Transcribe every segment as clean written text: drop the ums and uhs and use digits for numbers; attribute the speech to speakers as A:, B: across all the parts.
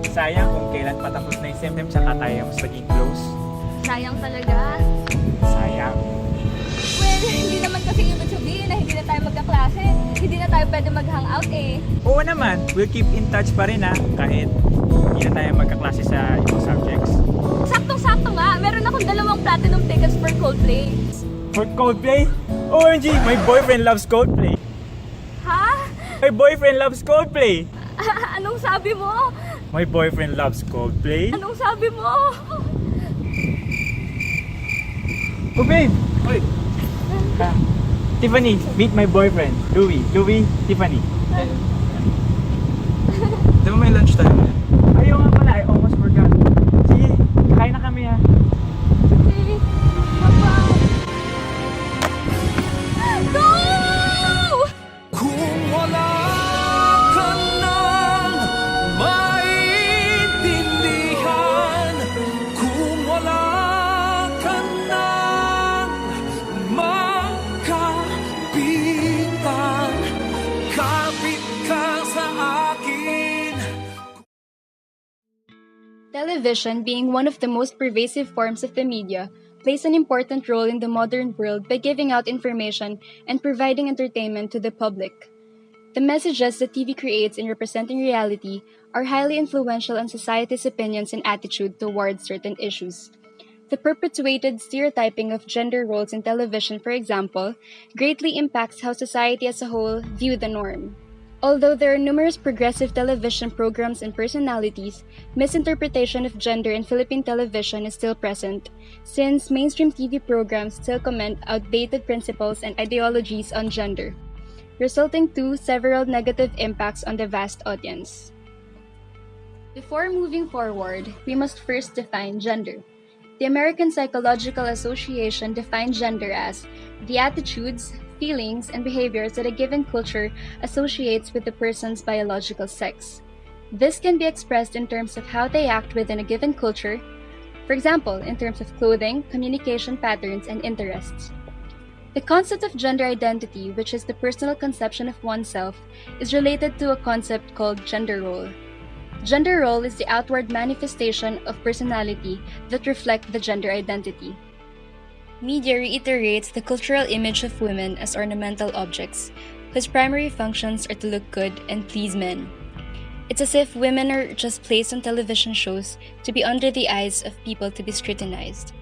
A: Sayang kung kailan patapos na yung SEM tsaka tayo mas maging close.
B: Sayang talaga.
A: Sayang.
B: Well, hindi naman kasi ibig sabihin na hindi na tayo magkaklase. Hindi na tayo pwede mag-hangout eh.
A: Oo naman, we'll keep in touch pa rin kahit hindi na tayo magkaklase sa ibang subjects.
B: Saktong-sakto nga, meron akong 2 platinum tickets for Coldplay.
A: For Coldplay? OMG, my boyfriend loves Coldplay.
B: Ha?
A: My boyfriend loves Coldplay.
B: Anong sabi mo?
A: My boyfriend loves Coldplay.
B: Anong sabi mo?
A: Oh babe! Oy! Tiffany, meet my boyfriend. Louie, Tiffany.
C: Di ba may lunch time na?
A: Ayaw nga pala, I almost forgot. Sige, kain na kami ha.
B: Okay. Bye-bye. Go!
D: Kung wala ka nang maintindihan, kung wala ka nang makapitan, kapit ka sa akin.
E: Television, being one of the most pervasive forms of the media, plays an important role in the modern world by giving out information and providing entertainment to the public. The messages that TV creates in representing reality are highly influential on society's opinions and attitude towards certain issues. The perpetuated stereotyping of gender roles in television, for example, greatly impacts how society as a whole view the norm. Although there are numerous progressive television programs and personalities, misinterpretation of gender in Philippine television is still present, since mainstream TV programs still comment outdated principles and ideologies on gender, resulting to several negative impacts on the vast audience. Before moving forward, we must first define gender. The American Psychological Association defined gender as the attitudes, feelings, and behaviors that a given culture associates with the person's biological sex. This can be expressed in terms of how they act within a given culture, for example, in terms of clothing, communication patterns, and interests. The concept of gender identity, which is the personal conception of oneself, is related to a concept called gender role. Gender role is the outward manifestation of personality that reflect the gender identity. Media reiterates the cultural image of women as ornamental objects, whose primary functions are to look good and please men. It's as if women are just placed on television shows to be under the eyes of people to be scrutinized.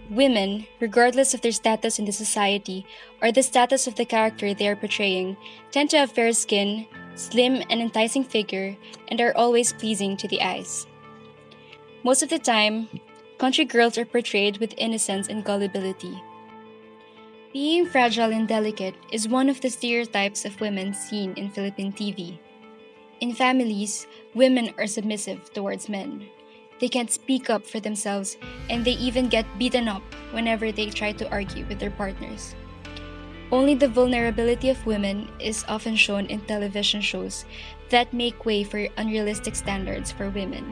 E: Women, regardless of their status in the society or the status of the character they are portraying, tend to have fair skin, slim and enticing figure, and are always pleasing to the eyes. Most of the time, country girls are portrayed with innocence and gullibility. Being fragile and delicate is one of the stereotypes of women seen in Philippine TV. In families, women are submissive towards men. They can't speak up for themselves, and they even get beaten up whenever they try to argue with their partners. Only the vulnerability of women is often shown in television shows that make way for unrealistic standards for women.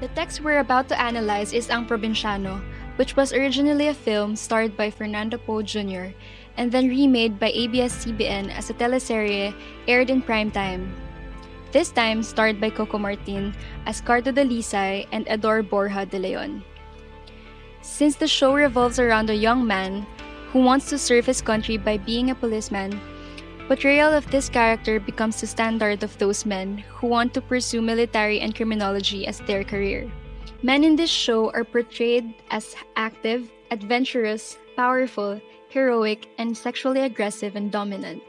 E: The text we're about to analyze is Ang Probinsyano, which was originally a film starred by Fernando Poe Jr. and then remade by ABS-CBN as a teleserye aired in prime time. This time starred by Coco Martin as Cardo de Lisay and Ador Borja de Leon. Since the show revolves around a young man who wants to serve his country by being a policeman, portrayal of this character becomes the standard of those men who want to pursue military and criminology as their career. Men in this show are portrayed as active, adventurous, powerful, heroic, and sexually aggressive and dominant.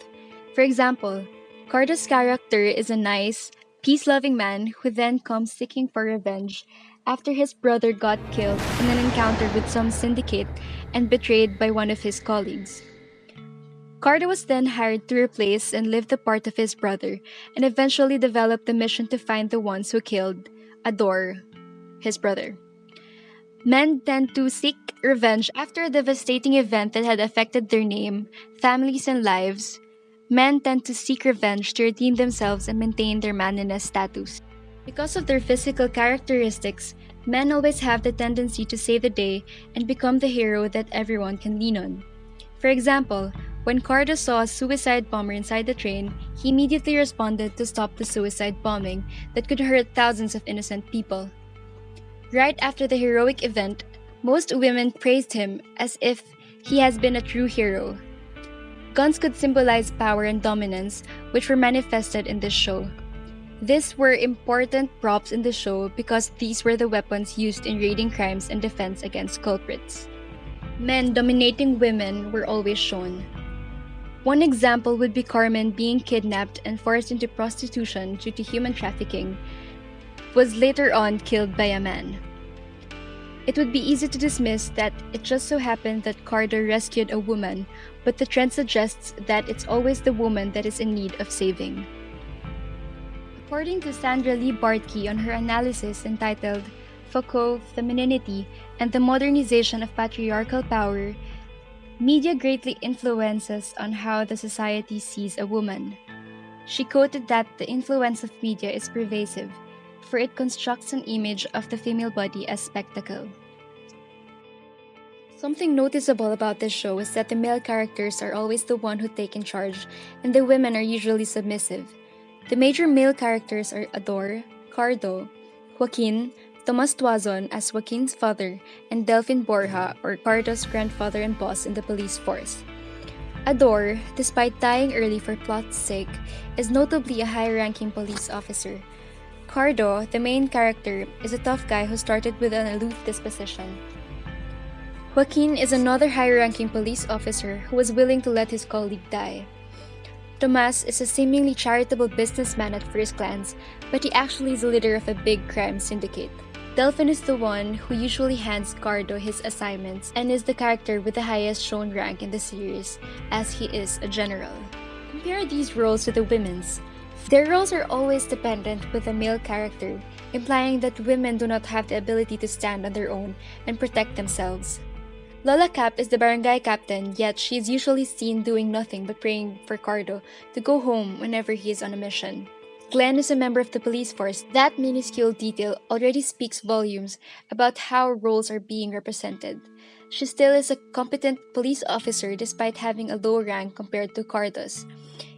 E: For example, Cardo's character is a nice, peace-loving man who then comes seeking for revenge after his brother got killed in an encounter with some syndicate and betrayed by one of his colleagues. Cardo was then hired to replace and live the part of his brother, and eventually developed the mission to find the ones who killed Ador, his brother. Men tend to seek revenge after a devastating event that had affected their name, families, and lives. Men tend to seek revenge to redeem themselves and maintain their manliness status. Because of their physical characteristics, men always have the tendency to save the day and become the hero that everyone can lean on. For example, When Cardo saw a suicide bomber inside the train, he immediately responded to stop the suicide bombing that could hurt thousands of innocent people. Right after the heroic event, most women praised him as if he has been a true hero. Guns could symbolize power and dominance, which were manifested in this show. These were important props in the show because these were the weapons used in raiding crimes and defense against culprits. Men dominating women were always shown. One example would be Carmen being kidnapped and forced into prostitution due to human trafficking, was later on killed by a man. It would be easy to dismiss that it just so happened that Cardo rescued a woman, but the trend suggests that it's always the woman that is in need of saving. According to Sandra Lee Bartkey on her analysis entitled Foucault, Femininity, and the Modernization of Patriarchal Power, media greatly influences on how the society sees a woman. She quoted that the influence of media is pervasive, for it constructs an image of the female body as spectacle. Something noticeable about this show is that the male characters are always the one who take in charge, and the women are usually submissive. The major male characters are Ador, Cardo, Joaquin, Tomas Tuazon as Joaquin's father, and Delfin Borja, or Cardo's grandfather and boss in the police force. Ador, despite dying early for plot's sake, is notably a high-ranking police officer. Cardo, the main character, is a tough guy who started with an aloof disposition. Joaquin is another high-ranking police officer who was willing to let his colleague die. Tomas is a seemingly charitable businessman at first glance, but he actually is the leader of a big crime syndicate. Delfin is the one who usually hands Cardo his assignments and is the character with the highest shown rank in the series, as he is a general. Compare these roles to the women's. Their roles are always dependent with a male character, implying that women do not have the ability to stand on their own and protect themselves. Lola Cap is the barangay captain, yet she is usually seen doing nothing but praying for Cardo to go home whenever he is on a mission. Glenn is a member of the police force. That minuscule detail already speaks volumes about how roles are being represented. She still is a competent police officer despite having a low rank compared to Cardo's.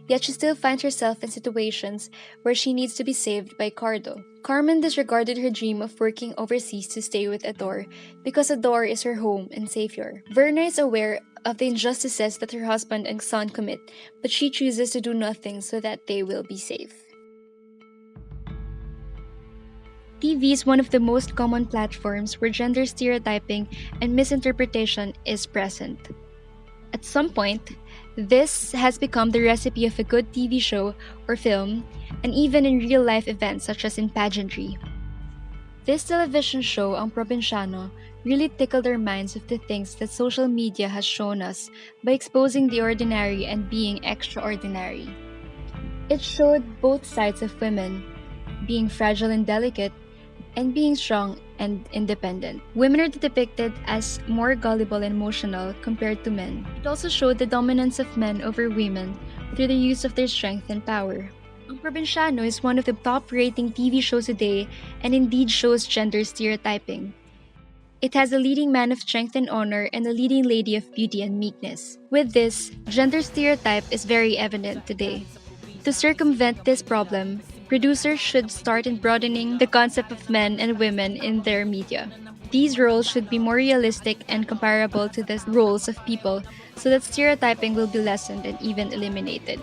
E: Yet she still finds herself in situations where she needs to be saved by Cardo. Carmen disregarded her dream of working overseas to stay with Ador because Ador is her home and savior. Verna is aware of the injustices that her husband and son commit, but she chooses to do nothing so that they will be safe. TV is one of the most common platforms where gender stereotyping and misinterpretation is present. At some point, this has become the recipe of a good TV show or film, and even in real-life events such as in pageantry. This television show, Probinsyano, really tickled our minds with the things that social media has shown us by exposing the ordinary and being extraordinary. It showed both sides of women, being fragile and delicate, and being strong and independent. Women are depicted as more gullible and emotional compared to men. It also showed the dominance of men over women through the use of their strength and power. Probinsyano is one of the top-rating TV shows today and indeed shows gender stereotyping. It has a leading man of strength and honor and a leading lady of beauty and meekness. With this, gender stereotype is very evident today. To circumvent this problem, producers should start in broadening the concept of men and women in their media. These roles should be more realistic and comparable to the roles of people so that stereotyping will be lessened and even eliminated.